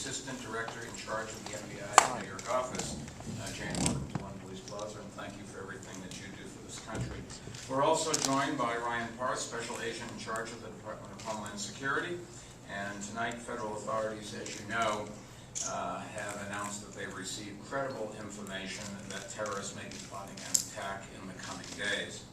Assistant Director in charge of the FBI's New York office. Jane, welcome to One Police Plaza, and thank you for everything that you do for this country. We're also joined by Ryan Parr, Special Agent in charge of the Department of Homeland Security. And tonight, federal authorities, as you know, have announced that they've received credible information that terrorists may be plotting an attack in the coming days.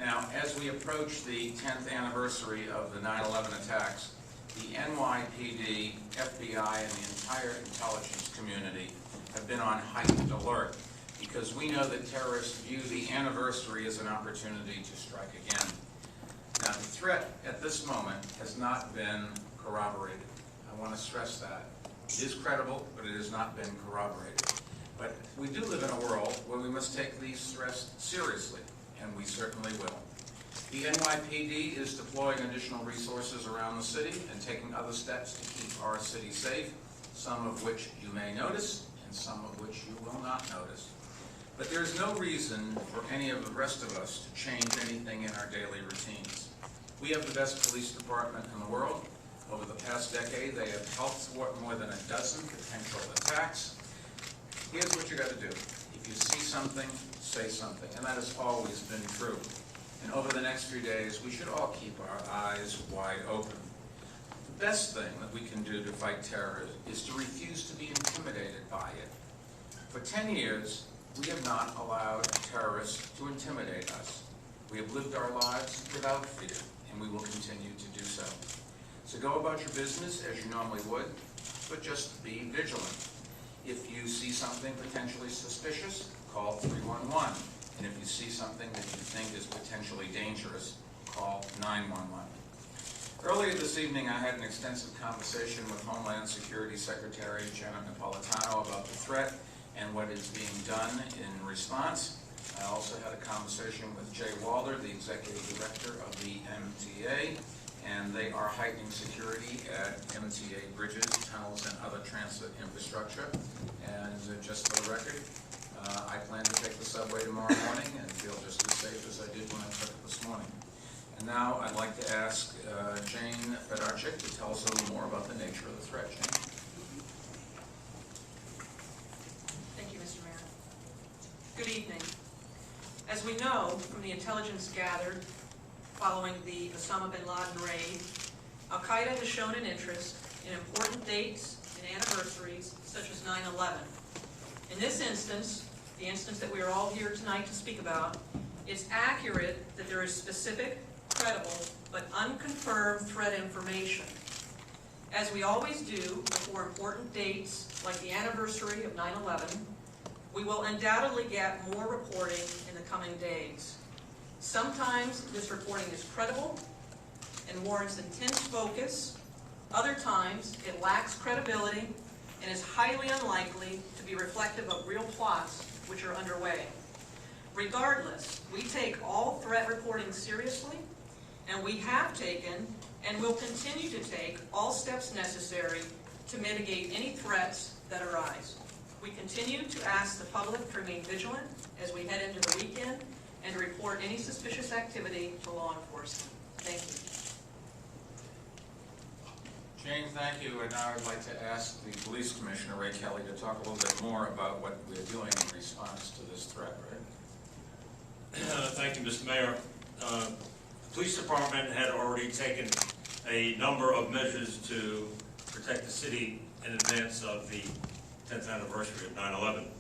Now, as we approach the 10th anniversary of the 9/11 attacks, the NYPD, FBI, and the entire intelligence community have been on heightened alert because we know that terrorists view the anniversary as an opportunity to strike again. Now, the threat at this moment has not been corroborated. I want to stress that. It is credible, but it has not been corroborated. But we do live in a world where we must take these threats seriously, and we certainly will. The NYPD is deploying additional resources around the city and taking other steps to keep our city safe, some of which you may notice and some of which you will not notice. But there is no reason for any of the rest of us to change anything in our daily routines. We have the best police department in the world. Over the past decade, they have helped thwart more than a dozen potential attacks. Here's what you got to do. If you see something, say something, and that has always been true. And over the next few days, we should all keep our eyes wide open. The best thing that we can do to fight terror is to refuse to be intimidated by it. For 10 years, we have not allowed terrorists to intimidate us. We have lived our lives without fear, and we will continue to do so. So go about your business as you normally would, but just be vigilant. If you see something potentially suspicious, call 311. And if you see something that you think is potentially dangerous, call 911. Earlier this evening, I had an extensive conversation with Homeland Security Secretary Janet Napolitano about the threat and what is being done in response. I also had a conversation with Jay Walder, the Executive Director of the MTA, and they are heightening security at MTA bridges, tunnels, and other transit infrastructure. And just for the record, I plan to take the subway tomorrow morning and feel just as safe as I did when I took it this morning. And now I'd like to ask Jane Fedarchik to tell us a little more about the nature of the threat. Jane. Thank you, Mr. Mayor. Good evening. As we know from the intelligence gathered following the Osama bin Laden raid, Al-Qaeda has shown an interest in important dates and anniversaries such as 9/11. In this instance, the instance that we are all here tonight to speak about, it's accurate that there is specific, credible, but unconfirmed threat information. As we always do before important dates like the anniversary of 9/11, we will undoubtedly get more reporting in the coming days. Sometimes this reporting is credible and warrants intense focus. Other times it lacks credibility and is highly unlikely to be reflective of real plots which are underway. Regardless, we take all threat reporting seriously, and we have taken and will continue to take all steps necessary to mitigate any threats that arise. We continue to ask the public to remain vigilant as we head into the weekend and to report any suspicious activity to law enforcement. Thank you. Jane, thank you. And now I'd like to ask the Police Commissioner, Ray Kelly, to talk a little bit more about what we're doing in response to this threat, right? Thank you, Mr. Mayor. The Police Department had already taken a number of measures to protect the city in advance of the 10th anniversary of 9/11.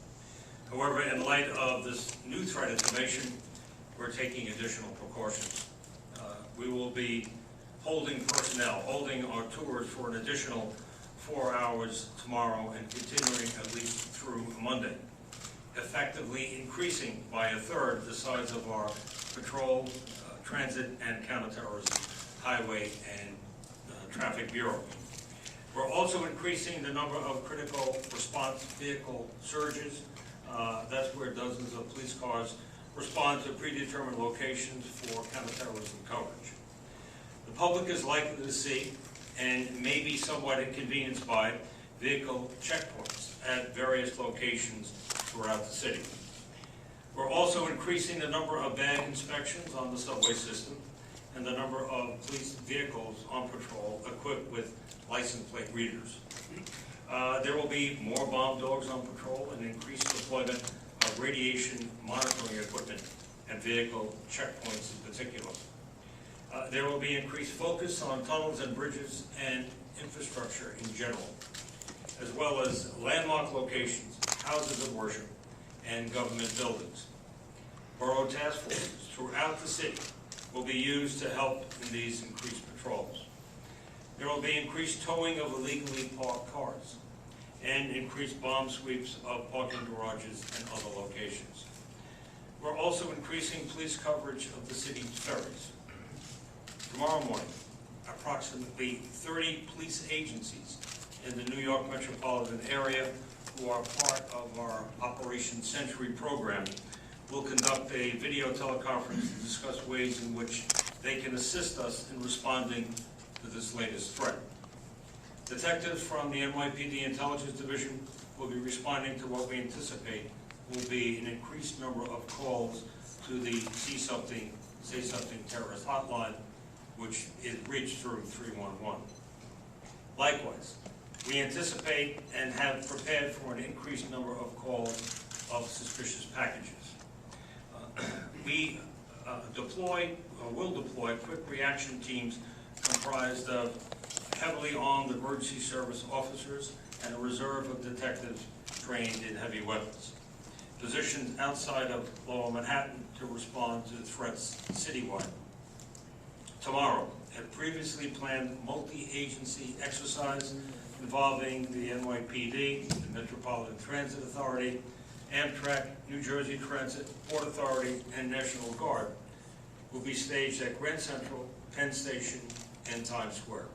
However, in light of this new threat information, we're taking additional precautions. We will be holding our tours for an additional 4 hours tomorrow and continuing at least through Monday, effectively increasing by a third the size of our patrol, transit, and counterterrorism, highway, and traffic bureau. We're also increasing the number of critical response vehicle surges. That's where dozens of police cars respond to predetermined locations for counterterrorism coverage. The public is likely to see and may be somewhat inconvenienced by vehicle checkpoints at various locations throughout the city. We're also increasing the number of bag inspections on the subway system and the number of police vehicles on patrol equipped with license plate readers. There will be more bomb dogs on patrol and increased deployment of radiation monitoring equipment and vehicle checkpoints in particular. There will be increased focus on tunnels and bridges and infrastructure in general, as well as landmark locations, houses of worship, and government buildings. Borough task forces throughout the city will be used to help in these increased patrols. There will be increased towing of illegally parked cars and increased bomb sweeps of parking garages and other locations. We're also increasing police coverage of the city's ferries. Tomorrow morning, approximately 30 police agencies in the New York metropolitan area who are part of our Operation Century program will conduct a video teleconference to discuss ways in which they can assist us in responding to this latest threat. Detectives from the NYPD Intelligence Division will be responding to what we anticipate will be an increased number of calls to the See Something, Say Something terrorist hotline, which is reached through 311. Likewise, we anticipate and have prepared for an increased number of calls of suspicious packages. We will deploy quick reaction teams comprised of heavily armed emergency service officers and a reserve of detectives trained in heavy weapons, positioned outside of Lower Manhattan to respond to threats citywide. Tomorrow, a previously planned multi-agency exercise involving the NYPD, the Metropolitan Transit Authority, Amtrak, New Jersey Transit, Port Authority, and National Guard will be staged at Grand Central, Penn Station, and Times Square.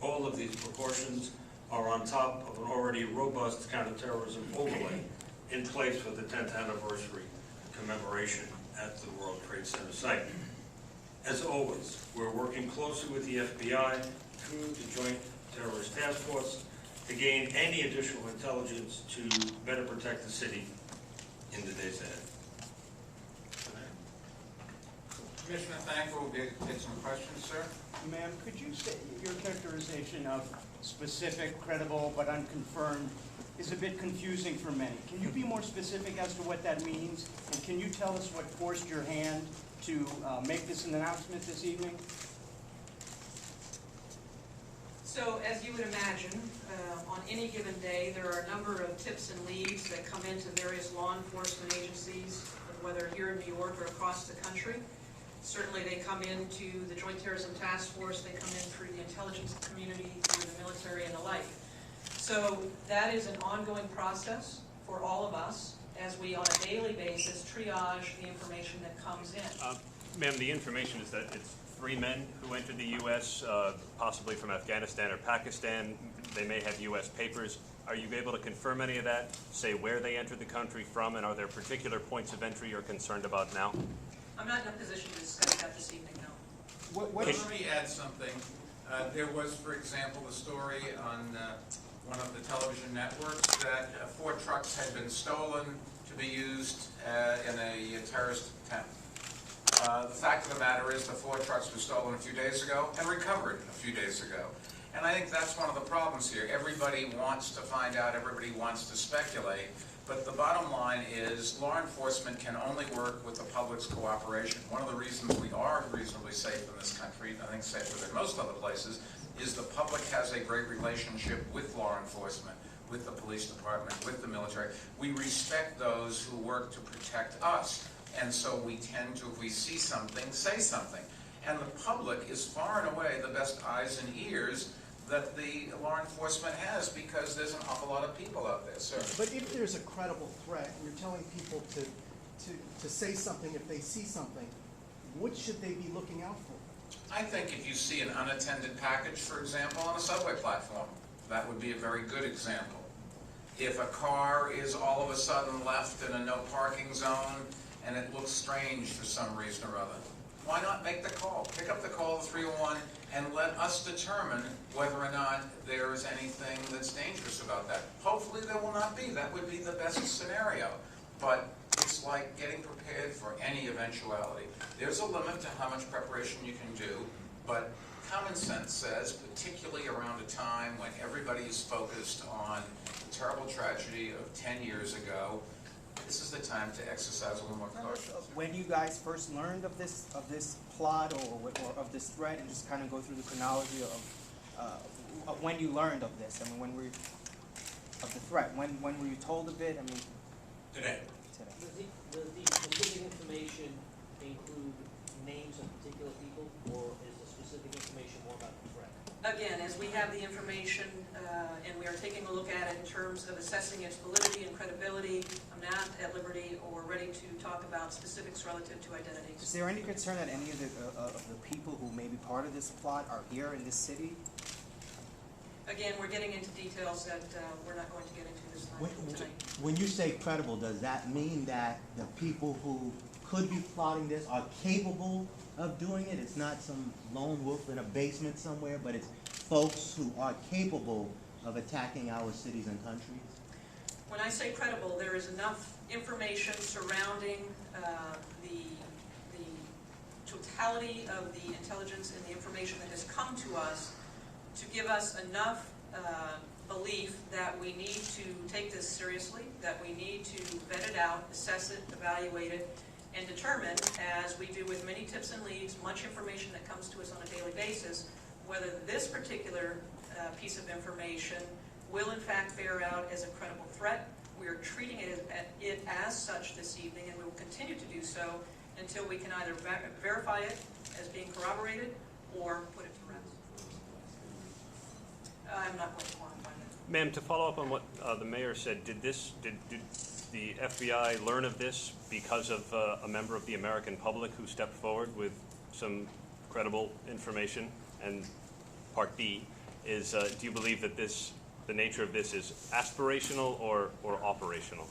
All of these precautions are on top of an already robust counterterrorism overlay in place for the 10th anniversary commemoration at the World Trade Center site. As always, we're working closely with the FBI through the Joint Terrorist Task Force to gain any additional intelligence to better protect the city in the days ahead. Commissioner Thankful will take some questions, sir. Ma'am, could you say your characterization of specific, credible, but unconfirmed is a bit confusing for many. Can you be more specific as to what that means? And can you tell us what forced your hand to make this an announcement this evening? So, as you would imagine, on any given day, there are a number of tips and leads that come into various law enforcement agencies, whether here in New York or across the country. Certainly they come into the Joint Terrorism Task Force, they come in through the intelligence community, through the military and the like. So that is an ongoing process for all of us as we, on a daily basis, triage the information that comes in. Ma'am, the information is that it's 3 men who entered the U.S., possibly from Afghanistan or Pakistan. They may have U.S. papers. Are you able to confirm any of that? Say where they entered the country from, and are there particular points of entry you're concerned about now? I'm not in a position to discuss that this evening, no. Let me add something. There was, for example, the story on one of the television networks that 4 trucks had been stolen to be used in a terrorist attempt. The fact of the matter is the 4 trucks were stolen a few days ago and recovered a few days ago. And I think that's one of the problems here. Everybody wants to find out, everybody wants to speculate, but the bottom line is law enforcement can only work with the public's cooperation. One of the reasons we are reasonably safe in this country, I think safer than most other places, is the public has a great relationship with law enforcement, with the police department, with the military. We respect those who work to protect us. And so we tend to, if we see something, say something. And the public is far and away the best eyes and ears that the law enforcement has, because there's an awful lot of people out there, sir. But if there's a credible threat, and you're telling people to say something if they see something, what should they be looking out for? I think if you see an unattended package, for example, on a subway platform, that would be a very good example. If a car is all of a sudden left in a no parking zone and it looks strange for some reason or other, why not make the call? Pick up the call to 301 and let us determine whether or not there is anything that's dangerous about that. Hopefully there will not be. That would be the best scenario. But it's like getting prepared for any eventuality. There's a limit to how much preparation you can do, but common sense says, particularly around a time when everybody is focused on the terrible tragedy of 10 years ago, this is the time to exercise a little more caution. When you guys first learned of this plot or of this threat, and just kind of go through the chronology of when you learned of this. I mean, when were you, of the threat? When were you told of it? I mean, Today. today. Does the specific information include names of particular people, or is the specific information more about the threat? Again, as we have the information, and we are taking a look at it in terms of assessing its validity and credibility, I'm not at liberty or ready to talk about specifics relative to identities. Is there any concern that any of the people who may be part of this plot are here in this city? Again, we're getting into details that we're not going to get into this tonight. When you say credible, does that mean that the people who could be plotting this are capable of doing it? It's not some lone wolf in a basement somewhere, but it's folks who are capable of attacking our cities and countries? When I say credible, there is enough information surrounding the totality of the intelligence and the information that has come to us to give us enough belief that we need to take this seriously, that we need to vet it out, assess it, evaluate it, and determine, as we do with many tips and leads, much information that comes to us on a daily basis, whether this particular piece of information will in fact bear out as a credible threat. We are treating it as such this evening, and we will continue to do so until we can either verify it as being corroborated or put it to rest. I'm not going to quantify that. Ma'am, to follow up on what the mayor said, did the FBI learn of this because of a member of the American public who stepped forward with some credible information? And part B is, do you believe that the nature of this is aspirational or operational?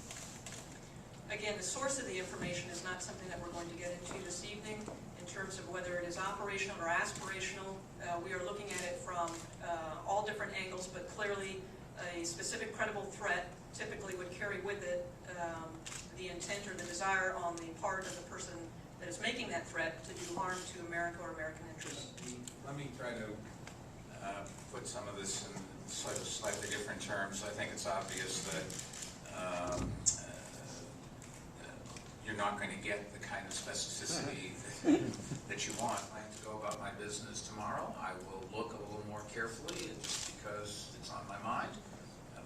Again, the source of the information is not something that we're going to get into this evening in terms of whether it is operational or aspirational. We are looking at it from all different angles, but clearly a specific credible threat typically would carry with it the intent or the desire on the part of the person that is making that threat to do harm to America or American interests. Let me try to put some of this in slightly different terms. I think it's obvious that you're not going to get the kind of specificity that you want. I have to go about my business tomorrow. I will look a little more carefully just because it's on my mind.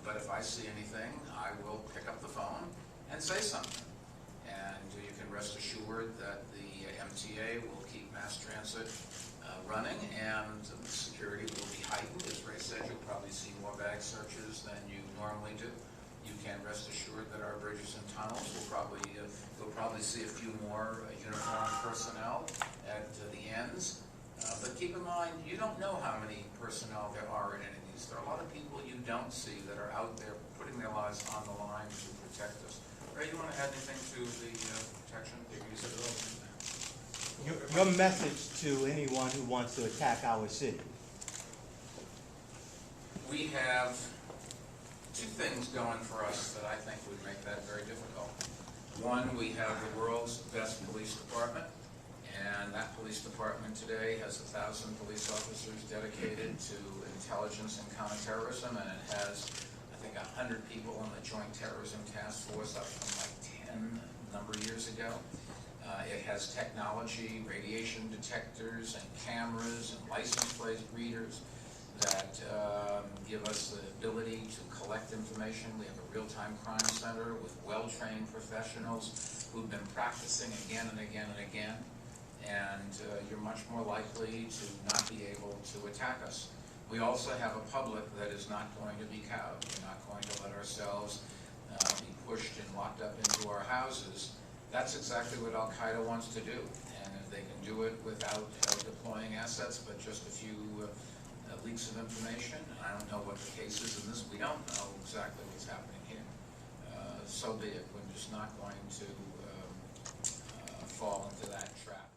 But if I see anything, I will pick up the phone and say something. And you can rest assured that the MTA will keep mass transit running, and the security will be heightened. As Ray said, you'll probably see more bag searches than you normally do. You can rest assured that our bridges and tunnels will you'll probably see a few more uniformed personnel at the ends. But keep in mind, you don't know how many personnel there are in any of these. There are a lot of people you don't see that are out there putting their lives on the line to protect us. Ray, you want to add anything to the protection? You said it all. Your message to anyone who wants to attack our city. We have two things going for us that I think would make that very difficult. One, we have the world's best police department, and that police department today has 1,000 police officers dedicated to intelligence and counterterrorism, and it has, I think, 100 people on the Joint Terrorism Task Force, up from like 10 a number of years ago. It has technology, radiation detectors, and cameras, and license plate readers that give us the ability to collect information. We have a real-time crime center with well-trained professionals who've been practicing again and again and again. And you're much more likely to not be able to attack us. We also have a public that is not going to be cowed. We're not going to let ourselves be pushed and locked up into our houses. That's exactly what Al-Qaeda wants to do. And if they can do it without deploying assets, but just a few leaks of information, and I don't know what the case is in this, we don't know exactly what's happening here. So be it. We're just not going to fall into that trap.